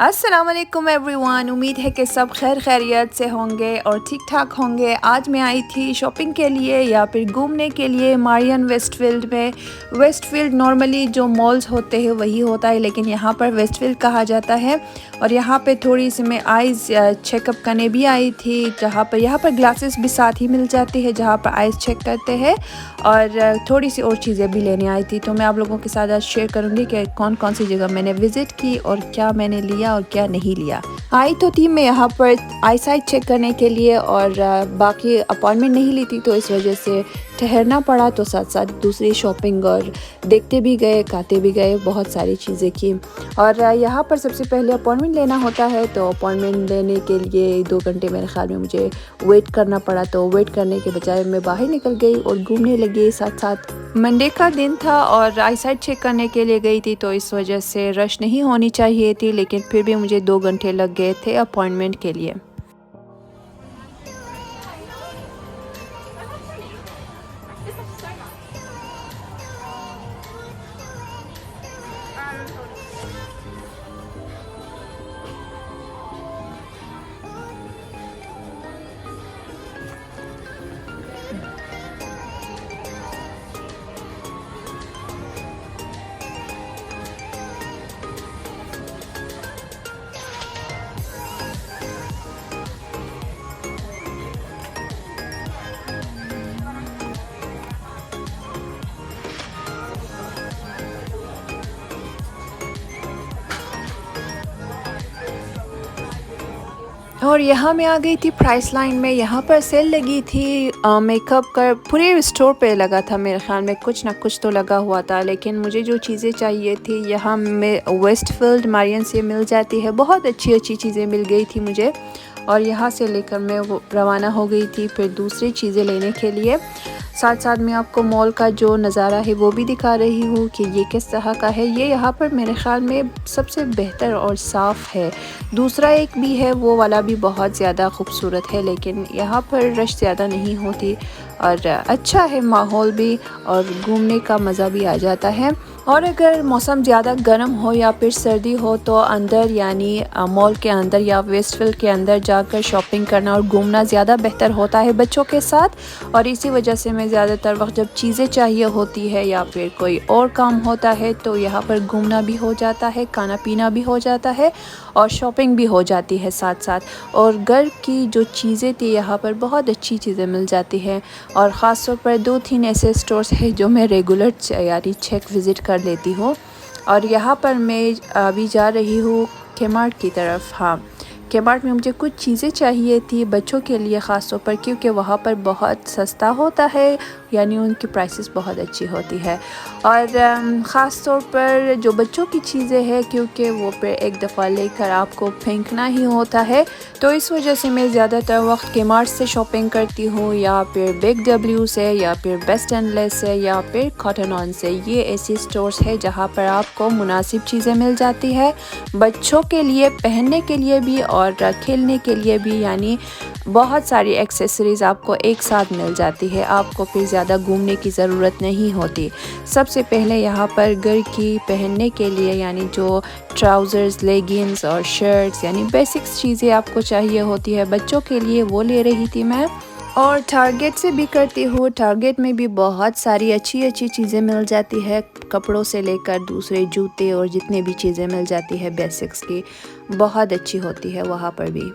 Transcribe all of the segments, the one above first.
अस्सलाम वालेकुम एवरीवन। उम्मीद है कि सब खैर खैरियत से होंगे और ठीक ठाक होंगे। आज मैं आई थी शॉपिंग के लिए या फिर घूमने के लिए मारियन वेस्टफील्ड में। वेस्टफील्ड नॉर्मली जो मॉल्स होते हैं वही होता है, लेकिन यहाँ पर वेस्टफील्ड कहा जाता है। और यहाँ पे थोड़ी सी मैं आइज़ चेकअप करने भी आई थी, जहाँ पर यहाँ पर ग्लासेस भी साथ ही मिल जाती है जहाँ पर आइज़ चेक करते हैं, और थोड़ी सी और चीज़ें भी लेने आई थी। तो मैं आप लोगों के साथ आज शेयर करूँगी कि कौन कौन सी जगह मैंने विज़िट की और क्या मैंने लिया और क्या नहीं लिया। आई तो थी मैं यहाँ पर आई साइट चेक करने के लिए, और बाकी अपॉइंटमेंट नहीं ली थी, तो इस वजह से ठहरना पड़ा। तो साथ साथ दूसरी शॉपिंग और देखते भी गए, खाते भी गए, बहुत सारी चीज़ें की। और यहाँ पर सबसे पहले अपॉइंटमेंट लेना होता है, तो अपॉइंटमेंट लेने के लिए 2 घंटे मेरे ख्याल में मुझे वेट करना पड़ा। तो वेट करने के बजाय मैं बाहर निकल गई और घूमने लगी। साथ साथ मंडे का दिन था और आई साइट चेक करने के लिए गई थी, तो इस वजह से रश नहीं होनी चाहिए थी, लेकिन फिर भी मुझे 2 घंटे लग गए थे अपॉइंटमेंट के लिए। और यहाँ मैं आ गई थी प्राइस लाइन में। यहाँ पर सेल लगी थी मेकअप का, पूरे स्टोर पे लगा था। मेरे ख्याल में कुछ ना कुछ तो लगा हुआ था, लेकिन मुझे जो चीज़ें चाहिए थी यहाँ में वेस्टफील्ड मारियन से मिल जाती है। बहुत अच्छी अच्छी चीज़ें मिल गई थी मुझे, और यहाँ से लेकर मैं वो रवाना हो गई थी फिर दूसरी चीज़ें लेने के लिए। साथ साथ मैं आपको मॉल का जो नज़ारा है वो भी दिखा रही हूँ कि ये किस तरह का है। ये यहाँ पर मेरे ख़्याल में सबसे बेहतर और साफ़ है। दूसरा एक भी है, वो वाला भी बहुत ज़्यादा खूबसूरत है, लेकिन यहाँ पर रश ज़्यादा नहीं होती और अच्छा है माहौल भी, और घूमने का मज़ा भी आ जाता है। और अगर मौसम ज़्यादा गर्म हो या फिर सर्दी हो, तो अंदर यानी मॉल के अंदर या वेस्टफील्ड के अंदर जाकर शॉपिंग करना और घूमना ज़्यादा बेहतर होता है बच्चों के साथ। और इसी वजह से मैं ज़्यादातर वक्त जब चीज़ें चाहिए होती है या फिर कोई और काम होता है, तो यहाँ पर घूमना भी हो जाता है, खाना पीना भी हो जाता है और शॉपिंग भी हो जाती है साथ साथ। और घर की जो चीज़ें थी यहाँ पर बहुत अच्छी चीज़ें मिल जाती हैं, और ख़ास तौर पर 2-3 ऐसे स्टोर्स हैं जो मैं रेगुलर यानी चेक विज़िट कर लेती हूँ। और यहाँ पर मैं अभी जा रही हूँ केमार्ट की तरफ। हाँ, केमार्ट में मुझे कुछ चीज़ें चाहिए थी बच्चों के लिए ख़ास तौर पर, क्योंकि वहाँ पर बहुत सस्ता होता है, यानी उनकी प्राइसेस बहुत अच्छी होती है। और ख़ास तौर पर जो बच्चों की चीज़ें हैं, क्योंकि वो फिर एक दफ़ा लेकर आपको फेंकना ही होता है, तो इस वजह से मैं ज़्यादातर वक्त केमार्ट से शॉपिंग करती हूँ, या फिर बिग डब्ल्यू से, या फिर बेस्ट एंड लेस से, या फिर कॉटन ऑन से। ये ऐसी स्टोर्स है जहाँ पर आपको मुनासिब चीज़ें मिल जाती है बच्चों के लिए, पहनने के लिए भी और खेलने के लिए भी, यानी बहुत सारी एक्सेसरीज़ आपको एक साथ मिल जाती है। आपको फिर ज़्यादा घूमने की ज़रूरत नहीं होती। सबसे पहले यहाँ पर घर की पहनने के लिए, यानी जो ट्राउज़र्स, लेगिंग्स और शर्ट्स, यानी बेसिक्स चीज़ें आपको चाहिए होती है बच्चों के लिए, वो ले रही थी मैं। और टारगेट से भी करती हूँ। टारगेट में भी बहुत सारी अच्छी अच्छी चीज़ें मिल जाती है, कपड़ों से लेकर दूसरे जूते और जितने भी चीज़ें मिल जाती है बेसिक्स की, बहुत अच्छी होती है वहाँ पर भी।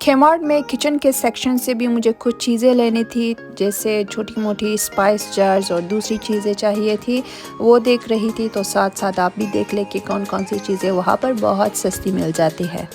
केमार्ट में किचन के सेक्शन से भी मुझे कुछ चीज़ें लेनी थी, जैसे छोटी मोटी स्पाइस जार्स और दूसरी चीज़ें चाहिए थी, वो देख रही थी। तो साथ साथ आप भी देख लें कि कौन कौन सी चीज़ें वहाँ पर बहुत सस्ती मिल जाती है।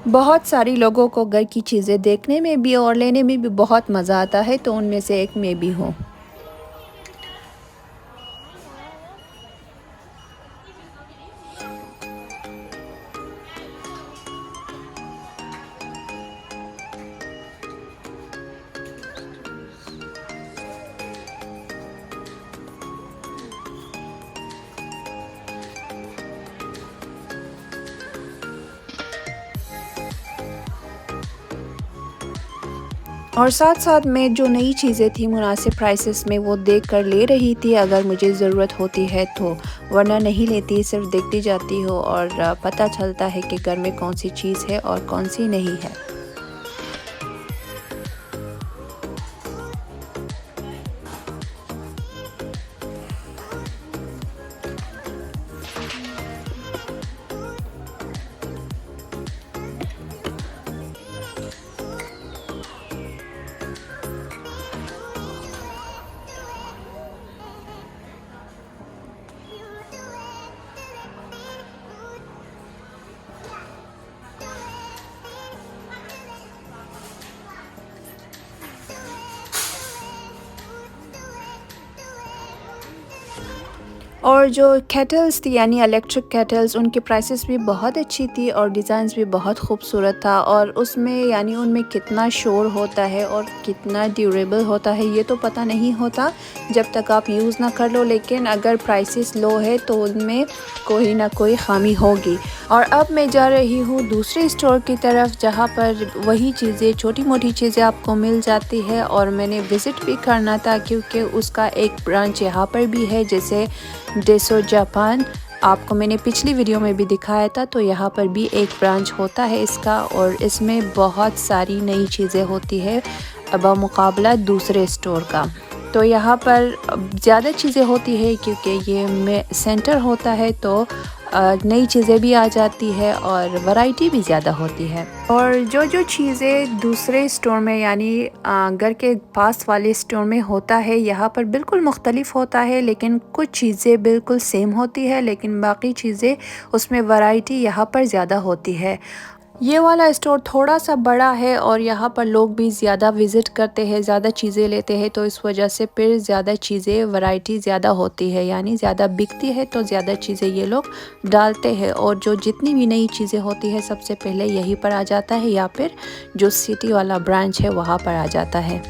बहुत सारी लोगों को घर की चीज़ें देखने में भी और लेने में भी बहुत मज़ा आता है, तो उनमें से एक मैं भी हूँ। और साथ साथ मैं जो नई चीज़ें थी मुनासिब प्राइसेस में वो देख कर ले रही थी, अगर मुझे ज़रूरत होती है तो, वरना नहीं लेती, सिर्फ देखती जाती हो और पता चलता है कि घर में कौन सी चीज़ है और कौन सी नहीं है। और जो केटल्स थी यानी इलेक्ट्रिक केटल्स, उनकी प्राइसेस भी बहुत अच्छी थी और डिज़ाइंस भी बहुत खूबसूरत था। और उसमें यानी उनमें कितना शोर होता है और कितना ड्यूरेबल होता है ये तो पता नहीं होता जब तक आप यूज़ ना कर लो, लेकिन अगर प्राइसेस लो है तो उनमें कोई ना कोई ख़ामी होगी। और अब मैं जा रही हूँ दूसरे स्टोर की तरफ, जहाँ पर वही चीज़ें, छोटी मोटी चीज़ें आपको मिल जाती है और मैंने विज़िट भी करना था क्योंकि उसका एक ब्रांच यहाँ पर भी है, जैसे डेसो जापान आपको मैंने पिछली वीडियो में भी दिखाया था। तो यहाँ पर भी एक ब्रांच होता है इसका और इसमें बहुत सारी नई चीज़ें होती है बमुकाबला दूसरे स्टोर का। तो यहाँ पर ज़्यादा चीज़ें होती है क्योंकि ये में सेंटर होता है, तो नई चीज़ें भी आ जाती है और वैरायटी भी ज़्यादा होती है। और जो जो चीज़ें दूसरे स्टोर में यानी घर के पास वाले स्टोर में होता है, यहाँ पर बिल्कुल मुख्तलिफ होता है, लेकिन कुछ चीज़ें बिल्कुल सेम होती है, लेकिन बाकी चीज़ें उसमें वैरायटी यहाँ पर ज़्यादा होती है। ये वाला स्टोर थोड़ा सा बड़ा है और यहाँ पर लोग भी ज़्यादा विज़िट करते हैं, ज़्यादा चीज़ें लेते हैं, तो इस वजह से फिर ज़्यादा चीज़ें, वैरायटी ज़्यादा होती है, यानी ज़्यादा बिकती है तो ज़्यादा चीज़ें ये लोग डालते हैं। और जो जितनी भी नई चीज़ें होती है सबसे पहले यहीं पर आ जाता है या फिर जो सिटी वाला ब्रांच है वहाँ पर आ जाता है।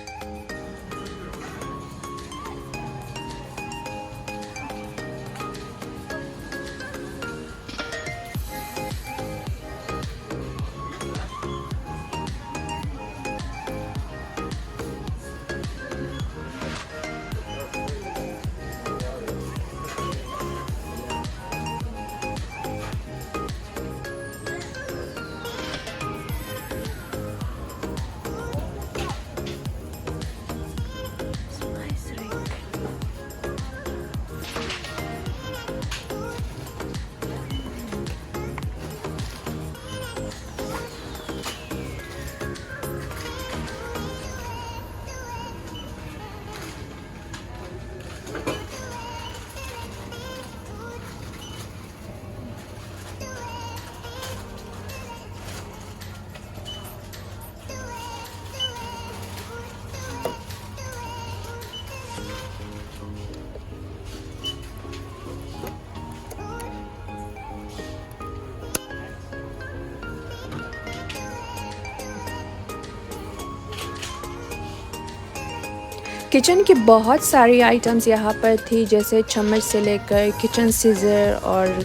किचन की बहुत सारी आइटम्स यहाँ पर थी, जैसे चम्मच से लेकर किचन सीज़र और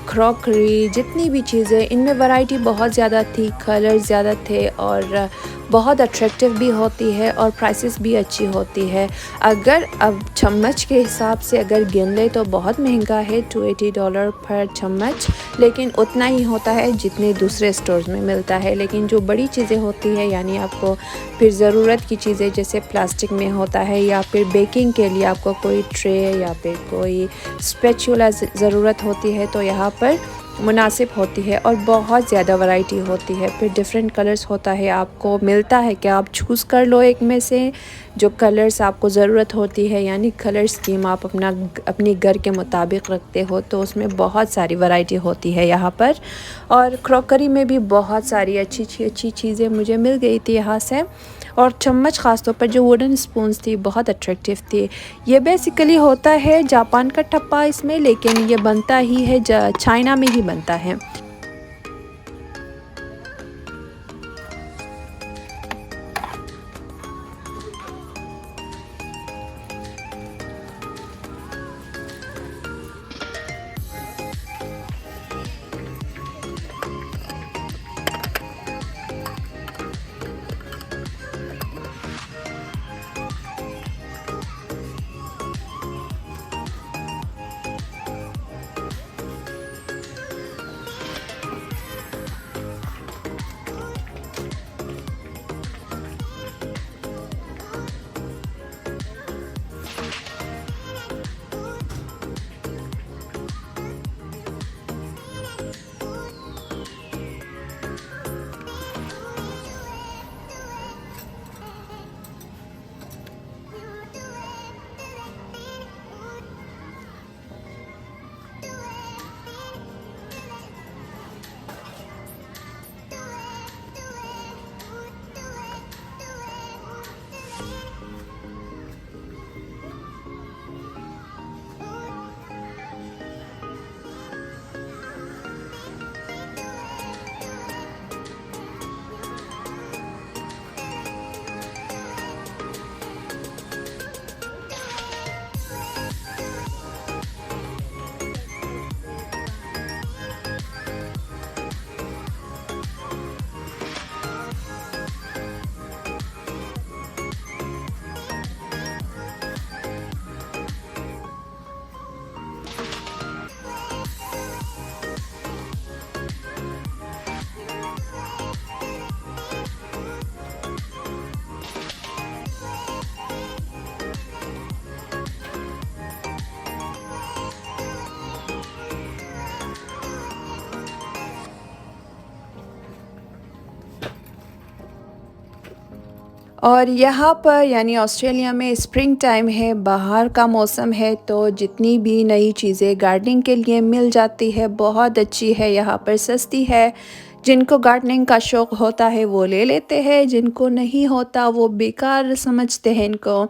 क्रॉकरी, जितनी भी चीज़ें, इनमें वैरायटी बहुत ज़्यादा थी, कलर ज़्यादा थे और बहुत अट्रैक्टिव भी होती है और प्राइसेस भी अच्छी होती है। अगर अब चम्मच के हिसाब से अगर गिन ले तो बहुत महंगा है, $280 पर चम्मच, लेकिन उतना ही होता है जितने दूसरे स्टोर्स में मिलता है। लेकिन जो बड़ी चीज़ें होती है, यानी आपको फिर ज़रूरत की चीज़ें जैसे प्लास्टिक में होता है, या फिर बेकिंग के लिए आपको कोई ट्रे या फिर कोई स्पैचुला ज़रूरत होती है, तो यहाँ पर मुनासिब होती है और बहुत ज़्यादा वैरायटी होती है। फिर डिफरेंट कलर्स होता है, आपको मिलता है कि आप चूज़ कर लो एक में से जो कलर्स आपको ज़रूरत होती है, यानी कलर स्कीम आप अपनी घर के मुताबिक रखते हो, तो उसमें बहुत सारी वैरायटी होती है यहाँ पर। और क्रॉकरी में भी बहुत सारी अच्छी चीज़ें मुझे मिल गई थी यहाँ से। और चम्मच ख़ास तौर पर जो वुडन स्पून्स थी बहुत अट्रैक्टिव थी। ये बेसिकली होता है जापान का ठप्पा इसमें, लेकिन ये बनता ही है चाइना में ही बनता है। और यहाँ पर यानी ऑस्ट्रेलिया में स्प्रिंग टाइम है, बाहर का मौसम है, तो जितनी भी नई चीज़ें गार्डनिंग के लिए मिल जाती है बहुत अच्छी है, यहाँ पर सस्ती है। जिनको गार्डनिंग का शौक़ होता है वो ले लेते हैं, जिनको नहीं होता वो बेकार समझते हैं इनको।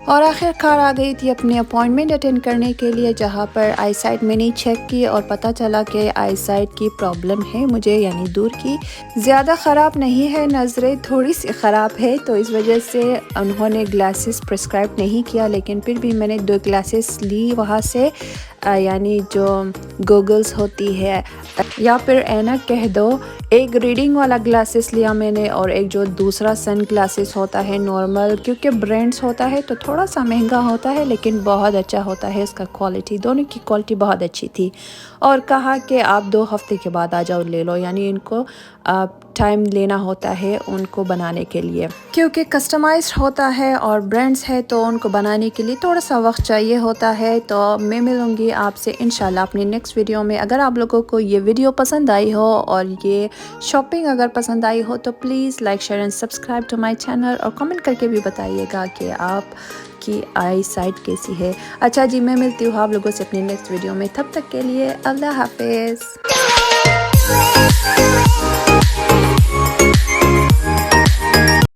और आखिरकार आ गई थी अपनी अपॉइंटमेंट अटेंड करने के लिए, जहाँ पर आई साइट मैंने चेक की और पता चला कि आई साइट की प्रॉब्लम है मुझे, यानी दूर की। ज़्यादा ख़राब नहीं है, नज़रें थोड़ी सी ख़राब है, तो इस वजह से उन्होंने ग्लासेस प्रिस्क्राइब नहीं किया, लेकिन फिर भी मैंने 2 ग्लासेस ली वहाँ से, यानी जो गॉगल्स होती है या फिर ऐनक कह दो। एक रीडिंग वाला ग्लासेस लिया मैंने और एक जो दूसरा सन ग्लासेस होता है नॉर्मल, क्योंकि ब्रांड्स होता है तो थोड़ा सा महंगा होता है लेकिन बहुत अच्छा होता है इसका क्वालिटी। दोनों की क्वालिटी बहुत अच्छी थी और कहा कि आप 2 हफ्ते के बाद आ जाओ ले लो, यानी इनको टाइम लेना होता है उनको बनाने के लिए, क्योंकि कस्टमाइज्ड होता है और ब्रांड्स है तो उनको बनाने के लिए थोड़ा सा वक्त चाहिए होता है। तो मैं मिलूँगी आपसे इंशाल्लाह अपनी नेक्स्ट वीडियो में। अगर आप लोगों को ये वीडियो पसंद आई हो और ये शॉपिंग अगर पसंद आई हो तो please like share and subscribe to my channel, और कमेंट करके भी बताइएगा कि आप की आई साइट कैसी है। अच्छा जी, मैं मिलती हूँ आप लोगों से अपनी नेक्स्ट वीडियो में, तब तक के लिए अल्लाह हाफिज़।